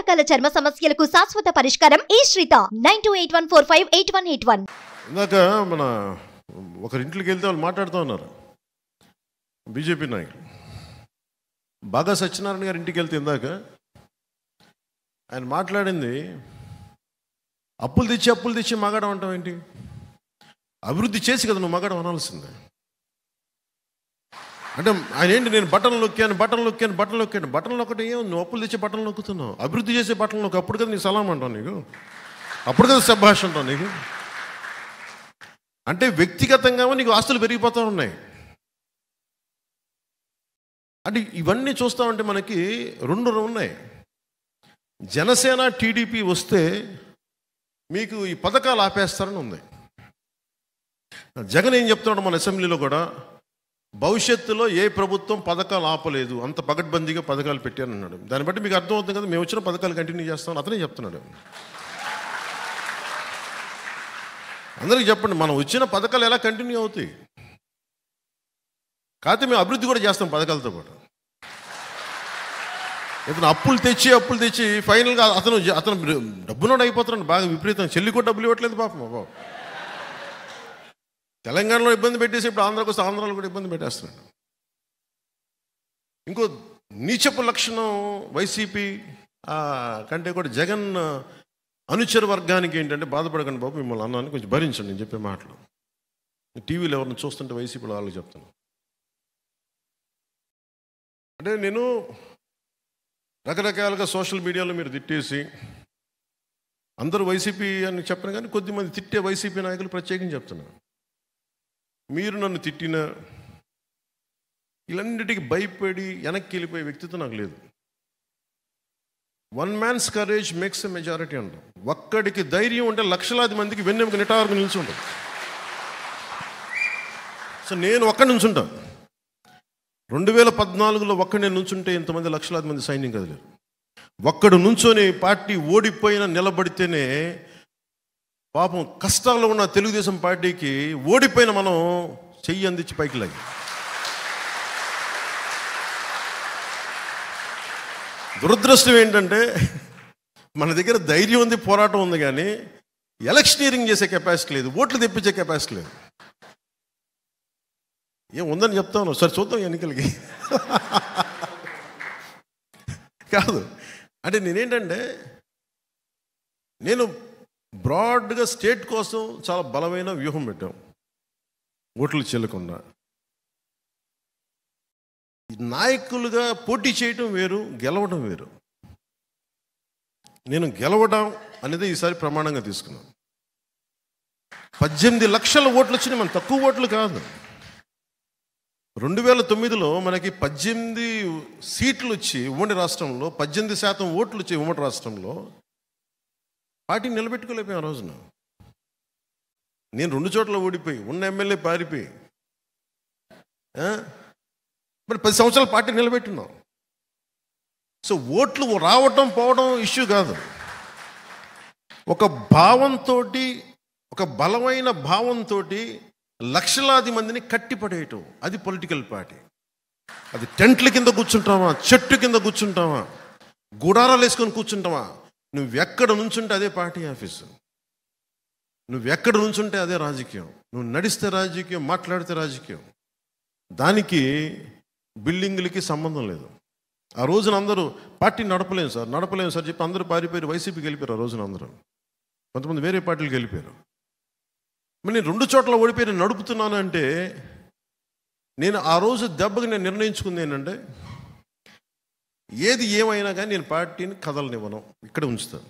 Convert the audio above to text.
రకాల చర్మ సమస్యలకు శాశ్వత పరిష్కారం ఈ శ్రీత 9281458181. ఇందాక మన ఒకరింట్లోకి వెళ్తే వాళ్ళు మాట్లాడుతూ ఉన్నారు. బీజేపీ నాయకులు బాగా సత్యనారాయణ గారి ఇంటికి వెళ్తే ఇందాక ఆయన మాట్లాడింది, అప్పులు తెచ్చి మగాడం అంటావు ఏంటి? అభివృద్ధి చేసి కదా నువ్వు మగాడం అనాల్సిందే. అంటే ఆయన ఏంటి, నేను బట్టలు నొక్కాను ఒకటి ఏం నువ్వు అప్పులు తెచ్చే బట్టలు నొక్కుతున్నావు, అభివృద్ధి చేసే బట్టలు నొక్కు, అప్పుడు కదా నీ సలాం అంటావు, నీకు అప్పుడు కదా శభాష్ అంటావు నీకు. అంటే వ్యక్తిగతంగా నీకు ఆస్తులు పెరిగిపోతూ ఉన్నాయి. అంటే ఇవన్నీ చూస్తామంటే మనకి రెండు ఉన్నాయి. జనసేన టీడీపీ వస్తే మీకు ఈ పథకాలు ఆపేస్తారని ఉంది. జగన్ ఏం చెప్తున్నాడు మన అసెంబ్లీలో కూడా, భవిష్యత్తులో ఏ ప్రభుత్వం పథకాలు ఆపలేదు, అంత పగడ్బందీగా పథకాలు పెట్టారని అన్నాడు. దాన్ని బట్టి మీకు అర్థమవుతుంది కదా, మేము వచ్చిన పథకాలు కంటిన్యూ చేస్తామని అతనే చెప్తున్నాడు. అందరికీ చెప్పండి, మనం వచ్చిన పథకాలు ఎలా కంటిన్యూ అవుతాయి, కాకపోతే మేము అభివృద్ధి కూడా చేస్తాం పథకాలతో పాటు. ఇతను అప్పులు తెచ్చి ఫైనల్గా అతను డబ్బునోడు అయిపోతున్నాడు బాగా విపరీతం. చెల్లి కూడా డబ్బులు ఇవ్వట్లేదు పాపం. బాబు తెలంగాణలో ఇబ్బంది పెట్టేసి ఇప్పుడు ఆంధ్రాకు వస్తే ఆంధ్రాలో కూడా ఇబ్బంది పెట్టేస్తున్నాడు. ఇంకో నీచపు లక్షణం వైసీపీ కంటే కూడా జగన్ అనుచర వర్గానికి ఏంటంటే, బాధపడకండి బాబు మిమ్మల్ని అన్నాను, కొంచెం భరించండి నేను చెప్పే మాటలు. టీవీలో ఎవరిని చూస్తుంటే వైసీపీలో వాళ్ళకి చెప్తాను. అంటే నేను రకరకాలుగా సోషల్ మీడియాలో మీరు తిట్టేసి, అందరూ వైసీపీ అని చెప్పను కానీ కొద్దిమంది తిట్టే వైసీపీ నాయకులు ప్రత్యేకించి చెప్తున్నారు, మీరు నన్ను తిట్టినా ఇలాంటికి భయపడి వెనక్కి వెళ్ళిపోయే వ్యక్తిత్వం నాకు లేదు. One man's courage makes a majority అంటాం. ఒక్కడికి ధైర్యం ఉంటే లక్షలాది మందికి వెన్నెముక నిటారుగా నిల్చుంటాం. సో నేను ఒక్కడి నుంచుంటాను. 2014లో ఒక్కడే నుంచుంటే ఇంతమంది లక్షలాది మంది సైన్యం కదలేరు. ఒక్కడు నుంచొని పార్టీ ఓడిపోయినా నిలబడితేనే పాపం కష్టాల్లో ఉన్న తెలుగుదేశం పార్టీకి ఓడిపోయిన మనం చెయ్యి అందించి పైకి లాగి. దురదృష్టం ఏంటంటే మన దగ్గర ధైర్యం ఉంది, పోరాటం ఉంది, కానీ ఎలక్షనీరింగ్ చేసే కెపాసిటీ లేదు, ఓట్లు తెప్పించే కెపాసిటీ లేదు. ఏం ఉందని చెప్తాను, సరే చూద్దాం ఎన్నికలకి. కాదు అంటే నేనేంటంటే, నేను బ్రాడ్గా స్టేట్ కోసం చాలా బలమైన వ్యూహం పెట్టాం. ఓట్లు చెల్లకుండా నాయకులుగా పోటీ చేయటం వేరు, గెలవడం వేరు. నేను గెలవడం అనేది ఈసారి ప్రమాణంగా తీసుకున్నాను. 18 లక్షల ఓట్లు వచ్చినాయి, మన తక్కువ ఓట్లు కాదు. 2009లో మనకి 18 సీట్లు వచ్చి ఉమ్మడి రాష్ట్రంలో 18% ఓట్లు వచ్చి ఉమ్మడి రాష్ట్రంలో పార్టీని నిలబెట్టుకోలేకపోయాం ఆ రోజున. నేను 2 చోట్ల ఓడిపోయి, ఉన్న ఎమ్మెల్యే పారిపోయి, మరి 10 సంవత్సరాల పార్టీ నిలబెట్టున్నాం. సో ఓట్లు రావటం పోవడం ఇష్యూ కాదు. ఒక భావంతో, ఒక బలమైన భావంతో లక్షలాది మందిని కట్టిపడేయటం, అది పొలిటికల్ పార్టీ. అది టెంట్ల కింద కూర్చుంటావా, చెట్టు కింద కూర్చుంటావా, గుడారాలు వేసుకొని కూర్చుంటావా, నువ్వెక్కడ నుంచుంటే అదే పార్టీ ఆఫీసు, నువ్వెక్కడ నుంచుంటే అదే రాజకీయం. నువ్వు నడిస్తే రాజకీయం, మాట్లాడితే రాజకీయం. దానికి బిల్డింగ్లకి సంబంధం లేదు. ఆ రోజున అందరూ పార్టీ నడపలేము సార్ చెప్పి అందరూ పారిపోయారు, వైసీపీకి వెళ్ళిపోయారు. ఆ రోజున అందరూ, కొంతమంది వేరే పార్టీలకు వెళ్ళిపోయారు. మరి నేను 2 చోట్ల ఓడిపోయి నేను నడుపుతున్నాను అంటే, నేను ఆ రోజు దెబ్బకి నేను నిర్ణయించుకుంది ఏంటంటే, ఏది ఏమైనా కానీ నేను పార్టీని కదలనివ్వను, ఇక్కడ ఉంచుతాను.